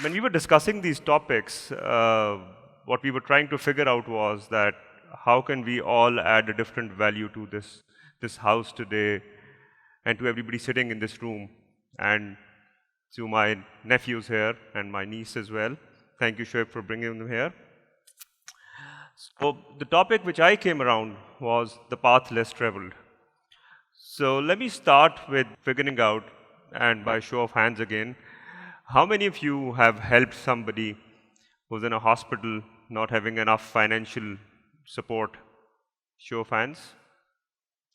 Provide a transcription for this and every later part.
when we were discussing these topics, what we were trying to figure out was that how can we all add a different value to this house today, and to everybody sitting in this room, and to my nephews here and my niece as well. Thank you, Shoaib, for bringing them here. So the topic which I came around was the path less traveled. So let me start with figuring out, and by show of hands again, how many of you have helped somebody who's in a hospital not having enough financial support? Show of hands.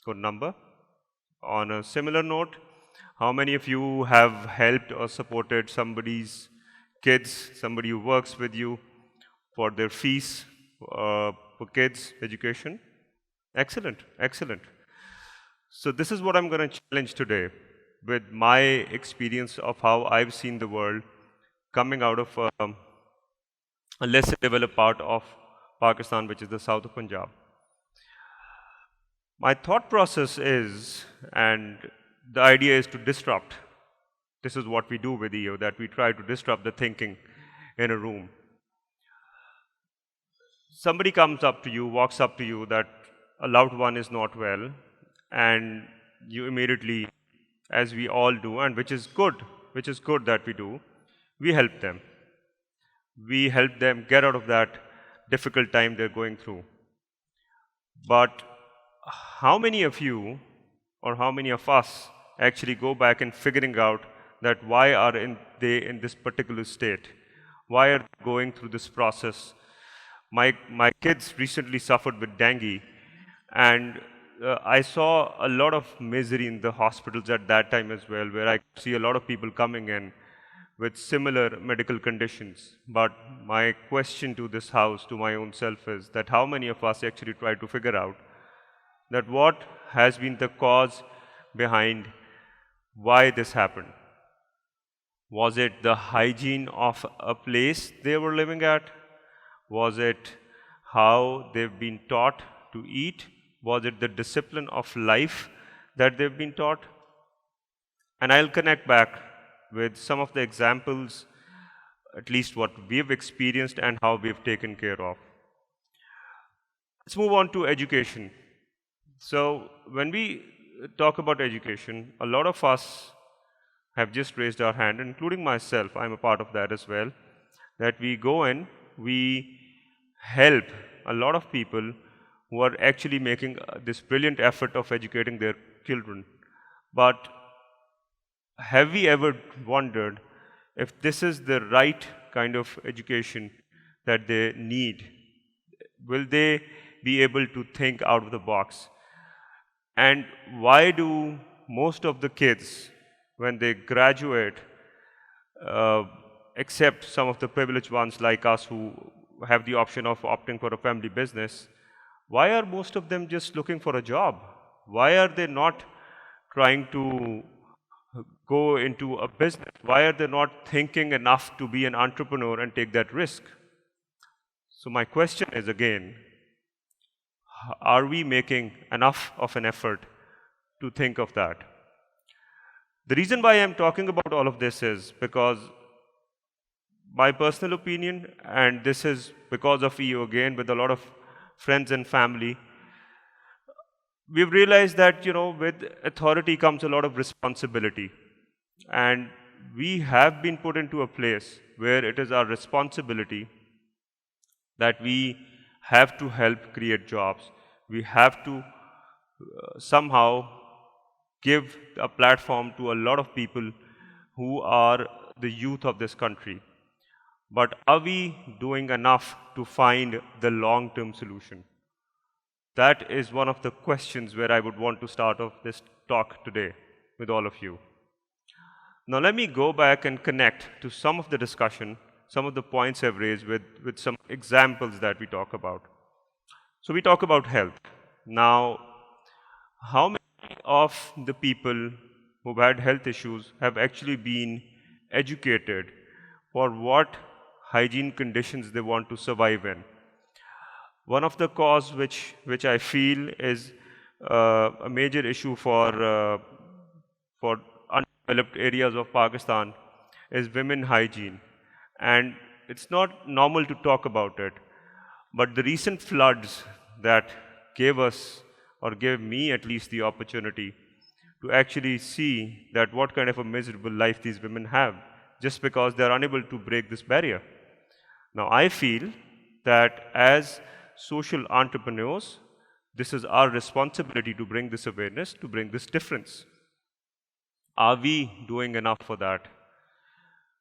Good number. On a similar note, how many of you have helped or supported somebody's kids, somebody who works with you, for their fees for kids' education? Excellent, excellent. So this is what I'm going to challenge today with my experience of how I've seen the world coming out of a less developed part of Pakistan, which is the south of Punjab. My thought process is, and the idea is to disrupt. This is what we do with EO, that we try to disrupt the thinking in a room. Somebody comes up to you, walks up to you that a loved one is not well, and you immediately, as we all do, and which is good that we do, we help them. We help them get out of that difficult time they're going through. But how many of you, or how many of us, actually go back and figuring out that why are they in this particular state? Why are they going through this process? My kids recently suffered with dengue, and I saw a lot of misery in the hospitals at that time as well, where I see a lot of people coming in with similar medical conditions. But my question to this house, to my own self, is that how many of us actually try to figure out that what has been the cause behind why this happened? Was it the hygiene of a place they were living at? Was it how they've been taught to eat? Was it the discipline of life that they've been taught? And I'll connect back with some of the examples, at least what we've experienced and how we've taken care of. Let's move on to education. So when we talk about education, a lot of us have just raised our hand, including myself, I'm a part of that as well, that we go in, we help a lot of people who are actually making this brilliant effort of educating their children. But have we ever wondered if this is the right kind of education that they need? Will they be able to think out of the box? And why do most of the kids, when they graduate, except some of the privileged ones like us who have the option of opting for a family business, why are most of them just looking for a job? Why are they not trying to go into a business? Why are they not thinking enough to be an entrepreneur and take that risk? So my question is again, are we making enough of an effort to think of that? The reason why I'm talking about all of this is because my personal opinion, and this is because of EO again, with a lot of friends and family, we've realized that, with authority comes a lot of responsibility. And we have been put into a place where it is our responsibility that we have to help create jobs. We have to somehow give a platform to a lot of people who are the youth of this country. But are we doing enough to find the long-term solution? That is one of the questions where I would want to start off this talk today with all of you. Now let me go back and connect to some of the discussion, some of the points I've raised with some examples that we talk about. So we talk about health. Now, how many of the people who've had health issues have actually been educated for what hygiene conditions they want to survive in? One of the cause which I feel is a major issue for undeveloped areas of Pakistan is women hygiene. And it's not normal to talk about it. But the recent floods that gave us, or gave me at least, the opportunity to actually see that what kind of a miserable life these women have just because they're unable to break this barrier. Now, I feel that as social entrepreneurs, this is our responsibility to bring this awareness, to bring this difference. Are we doing enough for that?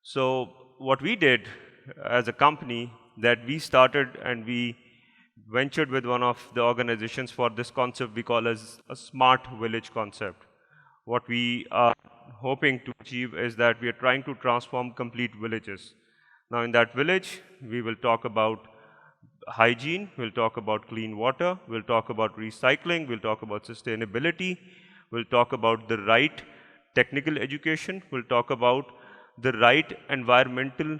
So, what we did as a company, that we started and we ventured with one of the organizations for this concept we call as a smart village concept. What we are hoping to achieve is that we are trying to transform complete villages. Now, in that village, we will talk about hygiene, we'll talk about clean water, we'll talk about recycling, we'll talk about sustainability, we'll talk about the right technical education, we'll talk about the right environmental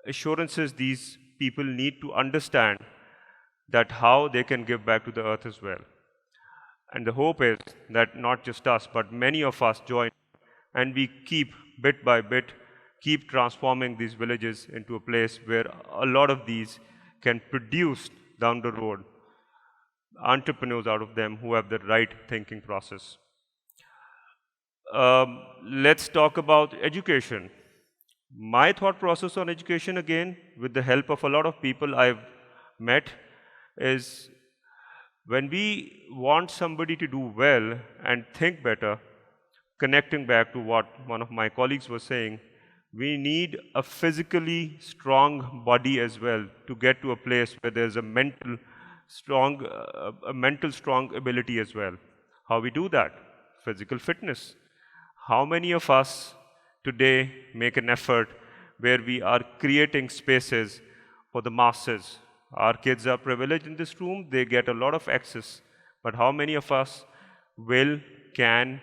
assurances these people need to understand, that how they can give back to the earth as well. And the hope is that not just us, but many of us join, and we keep, bit by bit, keep transforming these villages into a place where a lot of these can produce down the road entrepreneurs out of them who have the right thinking process. Let's talk about education. My thought process on education, again, with the help of a lot of people I've met, is when we want somebody to do well and think better, connecting back to what one of my colleagues was saying, we need a physically strong body as well to get to a place where there's a mental strong ability as well. How we do that? Physical fitness. How many of us today make an effort where we are creating spaces for the masses? Our kids are privileged in this room, they get a lot of access. But how many of us will, can,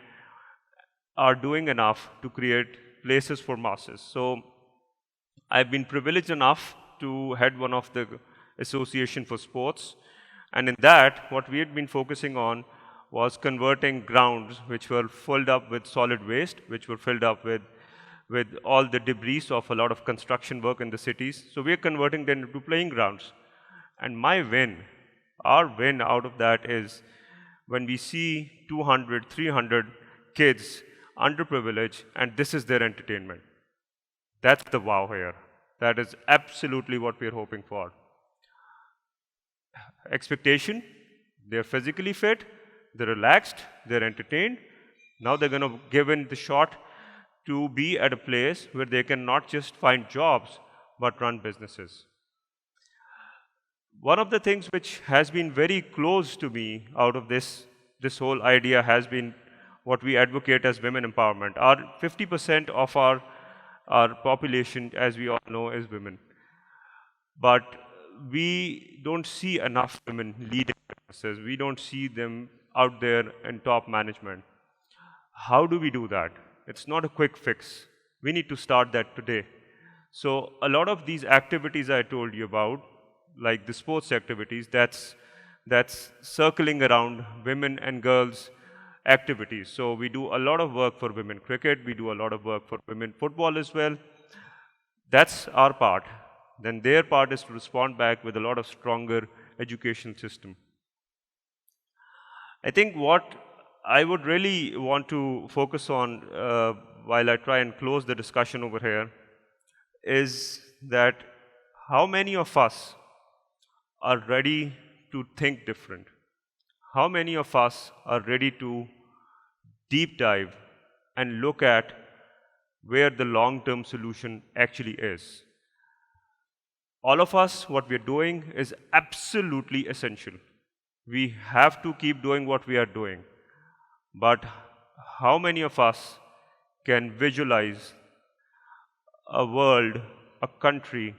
are doing enough to create places for masses? So I've been privileged enough to head one of the association for sports. And in that, what we had been focusing on was converting grounds which were filled up with solid waste, which were filled up with all the debris of a lot of construction work in the cities. So we are converting them into playing grounds. And my win, our win out of that is when we see 200, 300 kids underprivileged, and this is their entertainment. That's the wow here. That is absolutely what we're hoping for. Expectation, they're physically fit, they're relaxed, they're entertained. Now they're going to give in the shot to be at a place where they can not just find jobs, but run businesses. One of the things which has been very close to me out of this whole idea has been what we advocate as women empowerment. 50% of our population, as we all know, is women. But we don't see enough women leading businesses. We don't see them out there in top management. How do we do that? It's not a quick fix. We need to start that today. So a lot of these activities I told you about, like the sports activities, that's circling around women and girls activities. So we do a lot of work for women cricket, we do a lot of work for women football as well. That's our part. Then their part is to respond back with a lot of stronger education system. I think what I would really want to focus on while I try and close the discussion over here is that how many of us are ready to think different? How many of us are ready to deep dive and look at where the long-term solution actually is? All of us, what we're doing is absolutely essential. We have to keep doing what we are doing. But how many of us can visualize a world, a country,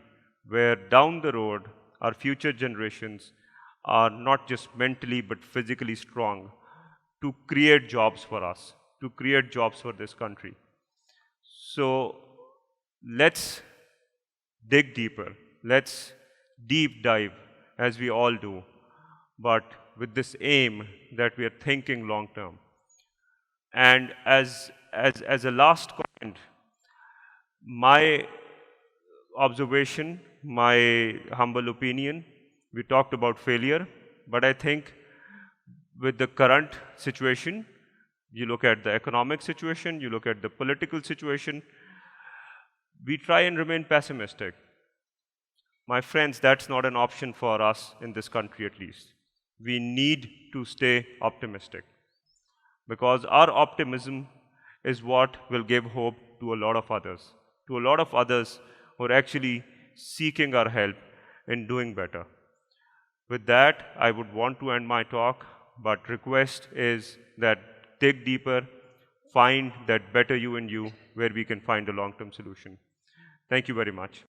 where down the road our future generations are not just mentally but physically strong to create jobs for us, to create jobs for this country? So let's dig deeper. Let's deep dive, as we all do, but with this aim that we are thinking long term. And as a last comment, my observation, my humble opinion. We talked about failure, but I think with the current situation, you look at the economic situation, you look at the political situation, we try and remain pessimistic. My friends, that's not an option for us in this country at least. We need to stay optimistic because our optimism is what will give hope to a lot of others, who are actually seeking our help in doing better. With that, I would want to end my talk, but request is that dig deeper, find that better you in you where we can find a long-term solution. Thank you very much.